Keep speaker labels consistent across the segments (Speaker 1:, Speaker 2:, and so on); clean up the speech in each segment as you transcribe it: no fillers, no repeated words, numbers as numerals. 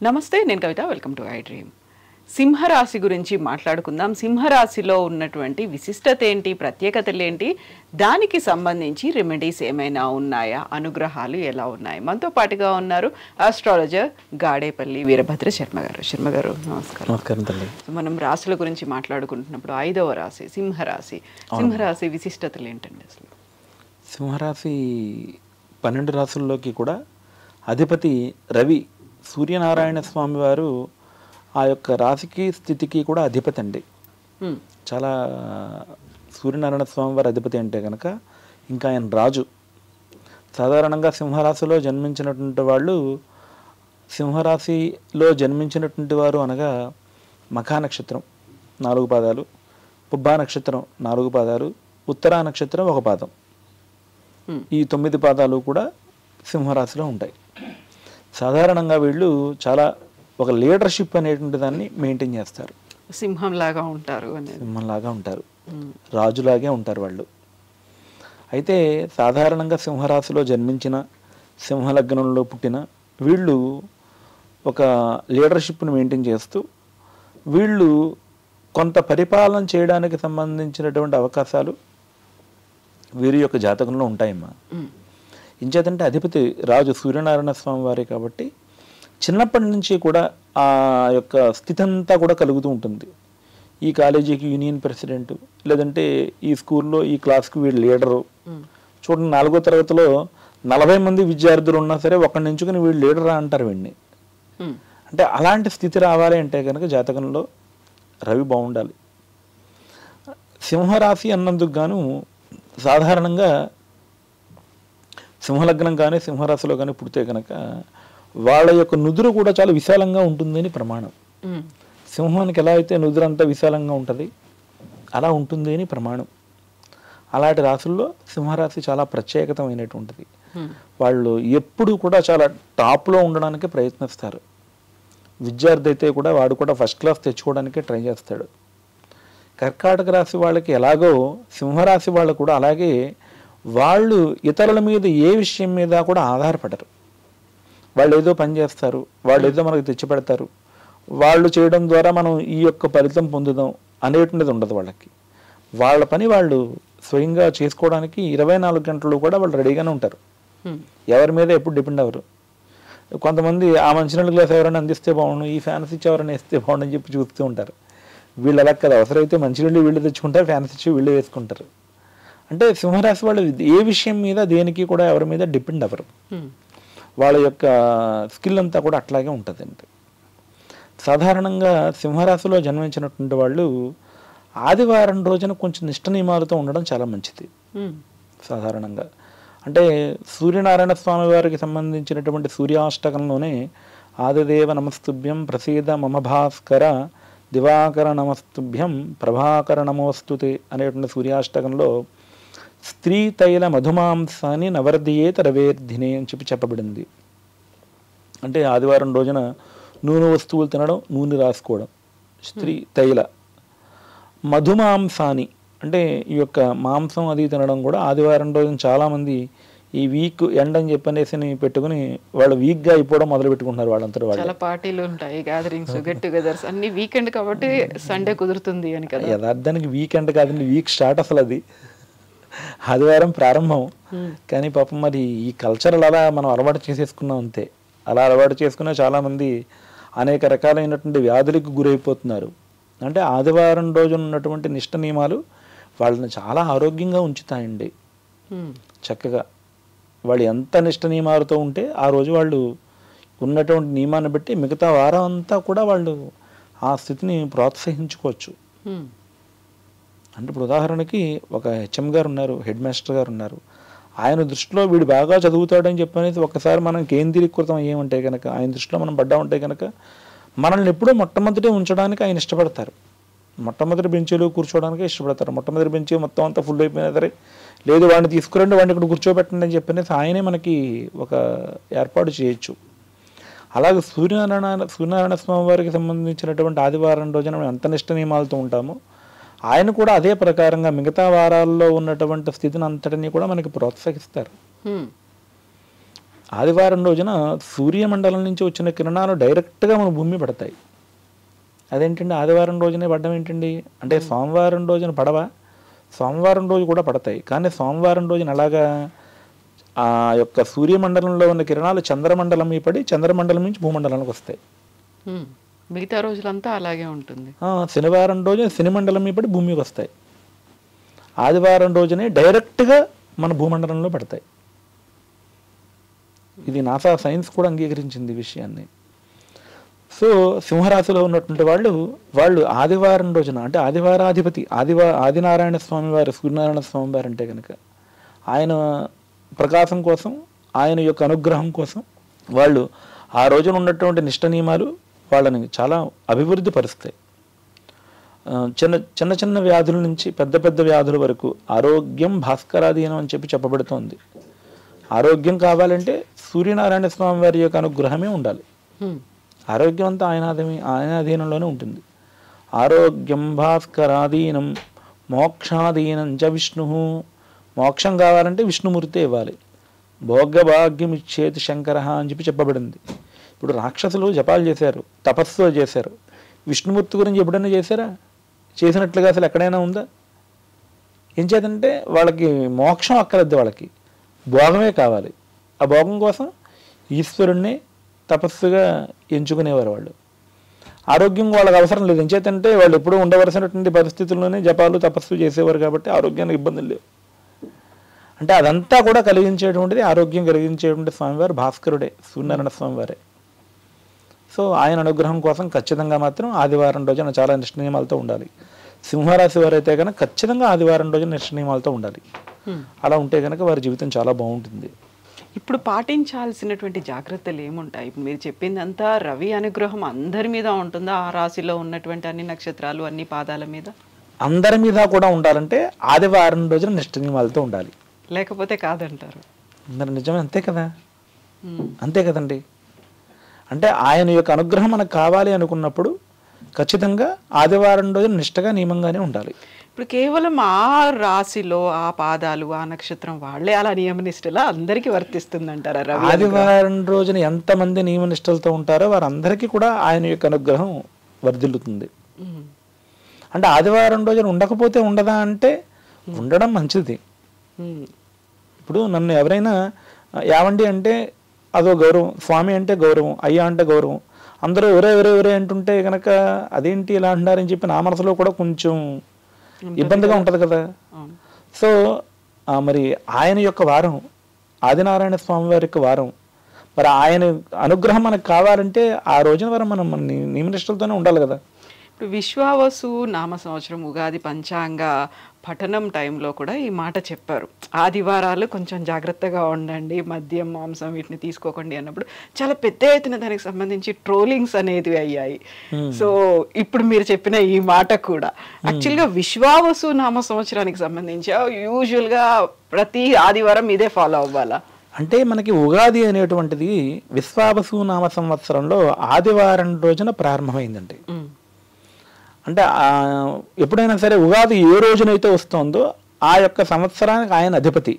Speaker 1: నమస్తే, నేను Kavitha. Welcome to I dream. సింహరాశి గురించి మాట్లాడుకుందాం. సింహరాశిలో ఉన్నటువంటి విశిష్టత ఏంటి, ప్రత్యేకతలు ఏంటి, దానికి సంబంధించి రెమెడీస్ ఏమైనా ఉన్నాయా, అనుగ్రహాలు ఎలా ఉన్నాయి? మనతో పాటుగా ఉన్నారు ఆస్ట్రాలజర్ గాడేపల్లి వీరభద్ర శర్మ గారు. శర్మ గారు నమస్కారం.
Speaker 2: నమస్కారం తల్లి.
Speaker 1: మనం రాశుల గురించి మాట్లాడుకుంటున్నప్పుడు 5వ రాశి సింహరాశి. సింహరాశి విశిష్టతలు ఏంటండి అసలు?
Speaker 2: సింహరాశి 12 రాశుల్లోకి కూడా అధిపతి రవి, సూర్యనారాయణ స్వామి వారు ఆ యొక్క రాశికి స్థితికి కూడా అధిపతి అండి. చాలా సూర్యనారాయణ స్వామి వారి అధిపతి అంటే కనుక ఇంకా ఆయన రాజు. సాధారణంగా సింహరాశిలో జన్మించినటువంటి వాళ్ళు, సింహరాశిలో జన్మించినటువంటి వారు అనగా మఖా నక్షత్రం 4 పాదాలు, పుబ్బా నక్షత్రం 4 పాదాలు, ఉత్తరా నక్షత్రం 1 పాదం, ఈ 9 పాదాలు కూడా సింహరాశిలో ఉంటాయి. సాధారణంగా వీళ్ళు చాలా ఒక లీడర్షిప్ అనేటువంటి దాన్ని మెయింటైన్ చేస్తారు.
Speaker 1: సింహంలాగా ఉంటారు,
Speaker 2: రాజులాగే ఉంటారు వాళ్ళు. అయితే సాధారణంగా సింహరాశిలో జన్మించిన, సింహలగ్నంలో పుట్టిన వీళ్ళు ఒక లీడర్షిప్ని మెయింటైన్ చేస్తూ వీళ్ళు కొంత పరిపాలన చేయడానికి సంబంధించినటువంటి అవకాశాలు వీరి యొక్క జాతకంలో ఉంటాయమ్మా. ఇంచేతంటే అధిపతి రాజు సూర్యనారాయణ స్వామి వారే కాబట్టి చిన్నప్పటి నుంచి కూడా ఆ యొక్క స్థితి అంతా కూడా కలుగుతూ ఉంటుంది. ఈ కాలేజీకి యూనియన్ ప్రెసిడెంట్, లేదంటే ఈ స్కూల్లో ఈ క్లాస్కి వీళ్ళు లీడరు. చూడండి, 4వ తరగతిలో 40 మంది విద్యార్థులు ఉన్నా సరే ఒకరిని ఎంచుకుని వీళ్ళు లీడరా అంటారు వీడిని. అంటే అలాంటి స్థితి రావాలి అంటే కనుక జాతకంలో రవి బాగుండాలి. సింహరాశి అన్నందుకు గాను సాధారణంగా సింహలగ్నం కానీ సింహరాశిలో కానీ పుడితే కనుక వాళ్ళ యొక్క నుదురు కూడా చాలా విశాలంగా ఉంటుందని ప్రమాణం. సింహానికి ఎలా అయితే నుదురు అంతా విశాలంగా ఉంటుంది అలా ఉంటుంది అని ప్రమాణం. అలాంటి రాశుల్లో సింహరాశి చాలా ప్రత్యేకతమైనటువంటిది. వాళ్ళు ఎప్పుడు కూడా చాలా టాప్లో ఉండడానికి ప్రయత్నిస్తారు. విద్యార్థి అయితే కూడా వాడు కూడా ఫస్ట్ క్లాస్ తెచ్చుకోవడానికి ట్రై చేస్తాడు. కర్కాటక రాశి వాళ్ళకి ఎలాగో సింహరాశి వాళ్ళు కూడా అలాగే వాళ్ళు ఇతరుల మీద ఏ విషయం మీద కూడా ఆధారపడరు. వాళ్ళు ఏదో పని చేస్తారు, వాళ్ళు ఏదో మనకు తెచ్చిపెడతారు, వాళ్ళు చేయడం ద్వారా మనం ఈ యొక్క ఫలితం పొందుదాం అనేటువంటిది ఉండదు వాళ్ళకి. వాళ్ళ పని వాళ్ళు స్వయంగా చేసుకోవడానికి 24 గంటలు కూడా వాళ్ళు రెడీగానే ఉంటారు. ఎవరి మీద ఎప్పుడు డిపెండ్ అవ్వరు. కొంతమంది ఆ మంచినీళ్ళ గ్లాస్ ఎవరైనా అందిస్తే బాగుండు, ఈ ఫ్యాన్స్ ఇచ్చి ఎవరైనా వేస్తే బాగుండు అని చెప్పి చూస్తూ ఉంటారు. వీళ్ళు అలా కదా, అవసరమైతే మంచినీళ్ళు వీళ్ళు తెచ్చుకుంటారు, ఫ్యాన్స్ ఇచ్చి వీళ్ళు వేసుకుంటారు. అంటే సింహరాశి వాళ్ళు ఏ విషయం మీద దేనికి కూడా ఎవరి మీద డిపెండ్ అవ్వరు. వాళ్ళ యొక్క స్కిల్ అంతా కూడా అట్లాగే ఉంటుందండి. సాధారణంగా సింహరాశిలో జన్మించినటువంటి వాళ్ళు ఆదివారం రోజున కొంచెం నిష్ట నియమాలతో ఉండడం చాలా మంచిది. సాధారణంగా అంటే సూర్యనారాయణ స్వామి వారికి సంబంధించినటువంటి సూర్యాష్టకంలోనే ఆదిదేవ నమస్తుభ్యం ప్రసీద మమ భాస్కర దివాకర నమస్తుభ్యం ప్రభాకర నమోస్తుతే అనేటువంటి సూర్యాష్టకంలో స్త్రీ తైల మధుమాంసాన్ని నవర్ధియేత రవేర్ధినే అని చెప్పబడింది. అంటే ఆదివారం రోజున నూనె వస్తువులు తినడం, నూనె రాసుకోవడం. స్త్రీ తైల మధుమాంసాన్ని అంటే ఈ యొక్క మాంసం అది తినడం కూడా ఆదివారం రోజున చాలామంది ఈ వీక్ ఎండ్ అని చెప్పనేసి పెట్టుకుని వాళ్ళు వీక్గా అయిపోవడం మొదలు పెట్టుకుంటున్నారు. వాళ్ళంతా వాళ్ళు
Speaker 1: చాలా పార్టీలు ఉంటాయి, గ్యాదరింగ్స్, గెట్ టుగెదర్స్ అన్ని వీకెండ్ కాబట్టి సండే కుదురుతుంది అని కదా.
Speaker 2: యథార్థానికి వీకెండ్ కాదండి, వీక్ స్టార్ట్ అసలు అది ఆదివారం ప్రారంభం. కానీ పాపం మరి ఈ కల్చర్ అలా మనం అలవాటు చేసేసుకున్నాం అంతే. అలా అలవాటు చేసుకున్న చాలామంది అనేక రకాలైనటువంటి వ్యాధులకు గురైపోతున్నారు. అంటే ఆదివారం రోజున ఉన్నటువంటి నిష్ట నియమాలు వాళ్ళని చాలా ఆరోగ్యంగా ఉంచుతాయండి. చక్కగా వాళ్ళు ఎంత నిష్ట నియమాలతో ఉంటే ఆ రోజు వాళ్ళు ఉన్నటువంటి నియమాన్ని బట్టి మిగతా వారం అంతా కూడా వాళ్ళు ఆ స్థితిని ప్రోత్సహించుకోవచ్చు. అంటే ఇప్పుడు ఉదాహరణకి ఒక హెచ్ఎం గారు ఉన్నారు, హెడ్ మాస్టర్ గారు ఉన్నారు. ఆయన దృష్టిలో వీడు బాగా చదువుతాడని చెప్పనేసి ఒకసారి మనం కేంద్రీకృతం అయ్యేమంటే కనుక, ఆయన దృష్టిలో మనం పడ్డామంటే కనుక మనల్ని ఎప్పుడూ మొట్టమొదటి ఉంచడానికి ఆయన ఇష్టపడతారు. మొట్టమొదటి బెంచీలో కూర్చోవడానికి ఇష్టపడతారు. మొట్టమొదటి బెంచీ మొత్తం అంతా ఫుల్ అయిపోయినా సరే, లేదు వాడిని తీసుకురండి, వాడిని ఇక్కడ కూర్చోబెట్టండి అని చెప్పనేసి ఆయనే మనకి ఒక ఏర్పాటు చేయొచ్చు. అలాగే సూర్యనారాయణ స్వామి వారికి సంబంధించినటువంటి ఆదివారం రోజున ఎంత నిష్ట నియమాలతో ఉంటామో ఆయన కూడా అదే ప్రకారంగా మిగతా వారాల్లో ఉన్నటువంటి స్థితిని అంతటినీ కూడా మనకి ప్రోత్సహిస్తారు. ఆదివారం రోజున సూర్యమండలం నుంచి వచ్చిన కిరణాలు డైరెక్ట్గా మన భూమి పడతాయి. అదేంటండి ఆదివారం రోజునే పడడం ఏంటండి అంటే సోమవారం రోజున పడవా? సోమవారం రోజు కూడా పడతాయి, కానీ సోమవారం రోజున అలాగా ఆ యొక్క సూర్యమండలంలో ఉన్న కిరణాలు చంద్రమండలం మీద పడి చంద్రమండలం నుంచి భూమండలానికి వస్తాయి.
Speaker 1: మిగతా రోజులంతా అలాగే ఉంటుంది.
Speaker 2: శనివారం రోజున శనిమండలం మీద పడి భూమికి వస్తాయి. ఆదివారం రోజునే డైరెక్ట్గా మన భూమండలంలో పడతాయి. ఇది నాసా సైన్స్ కూడా అంగీకరించింది ఈ విషయాన్ని. సో సింహరాశిలో ఉన్నటువంటి వాళ్ళు ఆదివారం రోజున అంటే ఆదివారాధిపతి ఆదినారాయణ స్వామి వారు, సూర్యనారాయణ స్వామి వారు అంటే కనుక ఆయన ప్రకాశం కోసం, ఆయన యొక్క అనుగ్రహం కోసం వాళ్ళు ఆ రోజున ఉన్నటువంటి నిష్ట నియమాలు వాళ్ళని చాలా అభివృద్ధి పరుస్తాయి. చిన్న చిన్న వ్యాధుల నుంచి పెద్ద పెద్ద వ్యాధుల వరకు ఆరోగ్యం భాస్కరాధీనం అని చెప్పబడుతోంది. ఆరోగ్యం కావాలంటే సూర్యనారాయణ స్వామి వారి యొక్క అనుగ్రహమే ఉండాలి. ఆరోగ్యం అంతా ఆయన అధీనంలోనే ఉంటుంది. ఆరోగ్యం భాస్కరాధీనం మోక్షాధీనం చ విష్ణు. మోక్షం కావాలంటే విష్ణుమూర్తే ఇవ్వాలి. భోగభాగ్యం ఇచ్చేది శంకర అని చెప్పబడింది. ఇప్పుడు రాక్షసులు జపాలు చేశారు, తపస్సు చేశారు, విష్ణుమూర్తి గురించి ఎప్పుడైనా చేశారా? చేసినట్లుగా అసలు ఎక్కడైనా ఉందా? ఏం చేతంటే వాళ్ళకి మోక్షం అక్కర్లేదు, వాళ్ళకి భోగమే కావాలి. ఆ భోగం కోసం ఈశ్వరుణ్ణి తపస్సుగా ఎంచుకునేవారు వాళ్ళు. ఆరోగ్యం వాళ్ళకి అవసరం లేదు. ఏం చేతంటే వాళ్ళు ఎప్పుడూ ఉండవలసినటువంటి పరిస్థితుల్లోనే జపాలు తపస్సు చేసేవారు కాబట్టి ఆరోగ్యానికి ఇబ్బందులు లేవు. అంటే అదంతా కూడా కలిగించేటువంటిది, ఆరోగ్యం కలిగించేటువంటి స్వామివారు భాస్కరుడే, సూర్యనారాయణ స్వామివారే. సో ఆయన అనుగ్రహం కోసం ఖచ్చితంగా మాత్రం ఆదివారం రోజున చాలా నిష్ట నియమాలతో ఉండాలి. సింహరాశి వారైతే కనుక ఖచ్చితంగా ఆదివారం రోజున నిష్ట నియమాలతో ఉండాలి. అలా ఉంటే కనుక వారి జీవితం చాలా బాగుంటుంది.
Speaker 1: ఇప్పుడు పాటించాల్సినటువంటి జాగ్రత్తలు ఏముంటాయి? ఇప్పుడు మీరు చెప్పిందంతా రవి అనుగ్రహం అందరి మీద ఉంటుందా? ఆ రాశిలో ఉన్నటువంటి అన్ని నక్షత్రాలు, అన్ని పాదాల మీద?
Speaker 2: అందరి మీద కూడా ఉండాలంటే ఆదివారం రోజున నిష్ట నియమాలతో ఉండాలి,
Speaker 1: లేకపోతే కాదంటారు.
Speaker 2: మరి నిజమే, అంతే కదా, అంతే కదండి. అంటే ఆయన యొక్క అనుగ్రహం మనకు కావాలి అనుకున్నప్పుడు ఖచ్చితంగా ఆదివారం రోజున నిష్టగా నియమంగానే ఉండాలి.
Speaker 1: ఇప్పుడు కేవలం ఆ రాశిలో ఆ పాదాలు ఆ నక్షత్రం వాళ్ళే అలా నియమనిష్టలా అందరికీ వర్తిస్తుందంటారా?
Speaker 2: ఆదివారం రోజున ఎంతమంది నియమనిష్టలతో ఉంటారో వారందరికీ కూడా ఆయన యొక్క అనుగ్రహం వర్ధిల్లుతుంది. అంటే ఆదివారం రోజున ఉండకపోతే ఉండదా అంటే ఉండడం మంచిది. ఇప్పుడు నన్ను ఎవరైనా యావండి అంటే అదో గౌరవం, స్వామి అంటే గౌరవం, అయ్యా అంటే గౌరవం, అందరూ ఎవరే అంటుంటే కనుక అదేంటి ఇలా అంటున్నారని చెప్పి నా మనసులో కూడా కొంచెం ఇబ్బందిగా ఉంటుంది కదా. సో మరి ఆయన యొక్క వారం ఆదినారాయణ స్వామి వారి యొక్క వారం, మరి ఆయన అనుగ్రహం మనకు కావాలంటే ఆ రోజున వారం మనం నియమనిష్టలతోనే ఉండాలి కదా.
Speaker 1: ఇప్పుడు విశ్వావసు నామ సంవత్సరం ఉగాది పంచాంగ పఠనం టైంలో కూడా ఈ మాట చెప్పారు. ఆదివారాలు కొంచెం జాగ్రత్తగా ఉండండి, మద్యం మాంసం వీటిని తీసుకోకండి అన్నప్పుడు చాలా పెద్ద ఎత్తున దానికి సంబంధించి ట్రోలింగ్స్ అనేది అయ్యాయి. సో ఇప్పుడు మీరు చెప్పిన ఈ మాట కూడా యాక్చువల్గా విశ్వావసు నామ సంవత్సరానికి సంబంధించి యూజువల్గా ప్రతి ఆదివారం ఇదే ఫాలో అవ్వాలా?
Speaker 2: అంటే మనకి ఉగాది అనేటువంటిది విశ్వావసు నామ సంవత్సరంలో ఆదివారం రోజున ప్రారంభమైందండి. అంటే ఎప్పుడైనా సరే ఉగాది ఏ రోజునైతే వస్తుందో ఆ యొక్క సంవత్సరానికి ఆయన అధిపతి.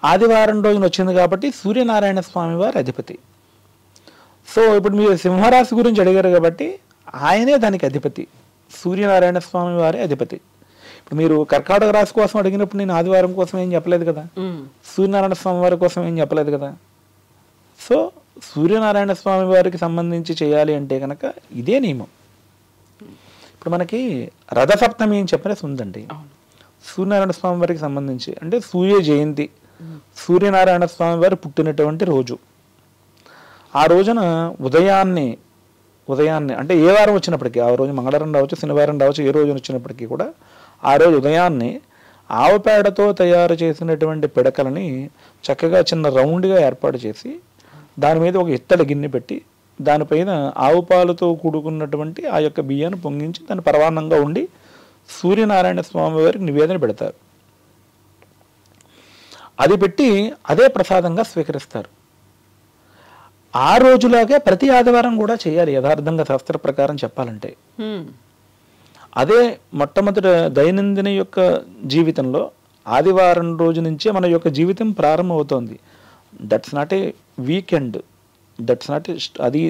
Speaker 2: ఆదివారం రోజున వచ్చింది కాబట్టి సూర్యనారాయణ స్వామి వారి అధిపతి. సో ఇప్పుడు మీరు సింహరాశి గురించి అడిగారు కాబట్టి ఆయనే దానికి అధిపతి, సూర్యనారాయణ స్వామి వారి అధిపతి. ఇప్పుడు మీరు కర్కాటక రాశి కోసం అడిగినప్పుడు నేను ఆదివారం కోసం ఏం చెప్పలేదు కదా, సూర్యనారాయణ స్వామి వారి కోసం ఏం చెప్పలేదు కదా. సో సూర్యనారాయణ స్వామి వారికి సంబంధించి చేయాలి అంటే కనుక ఇదే నియమం. ఇప్పుడు మనకి రథసప్తమి అని చెప్పేసి ఉందండి సూర్యనారాయణ స్వామి వారికి సంబంధించి. అంటే సూర్య జయంతి, సూర్యనారాయణ స్వామి వారు పుట్టినటువంటి రోజు. ఆ రోజున ఉదయాన్నే అంటే ఏ వారం వచ్చినప్పటికీ, ఆ రోజు మంగళవారం రావచ్చు, శనివారం రావచ్చు, ఏ రోజున వచ్చినప్పటికీ కూడా ఆ రోజు ఉదయాన్నే ఆవు పేడతో తయారు చేసినటువంటి పిడకలని చక్కగా చిన్న రౌండ్గా ఏర్పాటు చేసి దాని మీద ఒక ఇత్తడి గిన్నె పెట్టి దానిపైన ఆవు పాలతో కూడుకున్నటువంటి ఆ యొక్క బియ్యాన్ని పొంగించి దాన్ని పరవాన్నంగా ఉండి సూర్యనారాయణ స్వామి వారికి నివేదన పెడతారు. అది పెట్టి అదే ప్రసాదంగా స్వీకరిస్తారు. ఆ రోజులాగే ప్రతి ఆదివారం కూడా చేయాలి యథార్థంగా శాస్త్ర ప్రకారం చెప్పాలంటే. అదే మొట్టమొదటి దైనందిన యొక్క జీవితంలో ఆదివారం రోజు నుంచే మన యొక్క జీవితం ప్రారంభమవుతోంది. That's not a weekend, that's not అది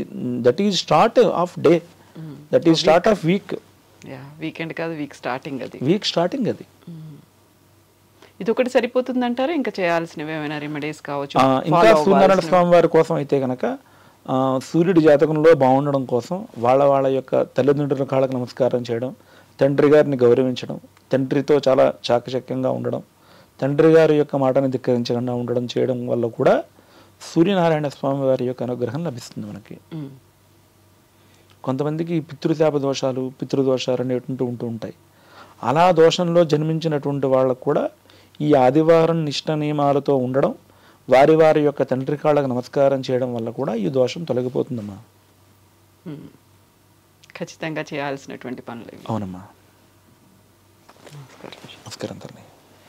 Speaker 2: that is start of day, that is start of week.
Speaker 1: Weekend కాదు, వీక్ స్టార్టింగ్ అది.
Speaker 2: వీక్ స్టార్టింగ్ అది.
Speaker 1: ఇది ఒకటి సరిపోతుంది అంటారా? ఇంకా చేయాల్సినవి ఏమైనా రెమెడీస్ కావచ్చు?
Speaker 2: ఇంకా సూర్యనారాయణ స్వామి వారి కోసం అయితే కనుక సూర్యుడి జాతకంలో బాగుండడం కోసం వాళ్ళ యొక్క తల్లిదండ్రుల కాళ్ళకు నమస్కారం చేయడం, తండ్రి గారిని గౌరవించడం, తండ్రితో చాలా చాకచక్యంగా ఉండడం, తండ్రి గారి యొక్క మాటని ధిక్కరించకుండా ఉండడం చేయడం వల్ల కూడా సూర్యనారాయణ స్వామి వారి యొక్క అనుగ్రహం లభిస్తుంది మనకి. కొంతమందికి పితృశాప దోషాలు, పితృదోషాలు అనేటువంటి ఉంటూ ఉంటాయి. అలా దోషంలో జన్మించినటువంటి వాళ్ళకు కూడా ఈ ఆదివారం నిష్ట నియమాలతో ఉండడం, వారి యొక్క తండ్రి కాళ్ళకు నమస్కారం చేయడం వల్ల కూడా ఈ దోషం తొలగిపోతుందమ్మా.
Speaker 1: ఖచ్చితంగా చేయాల్సినటువంటి పనులు.
Speaker 2: అవునమ్మా. నమస్కారం తల్లి.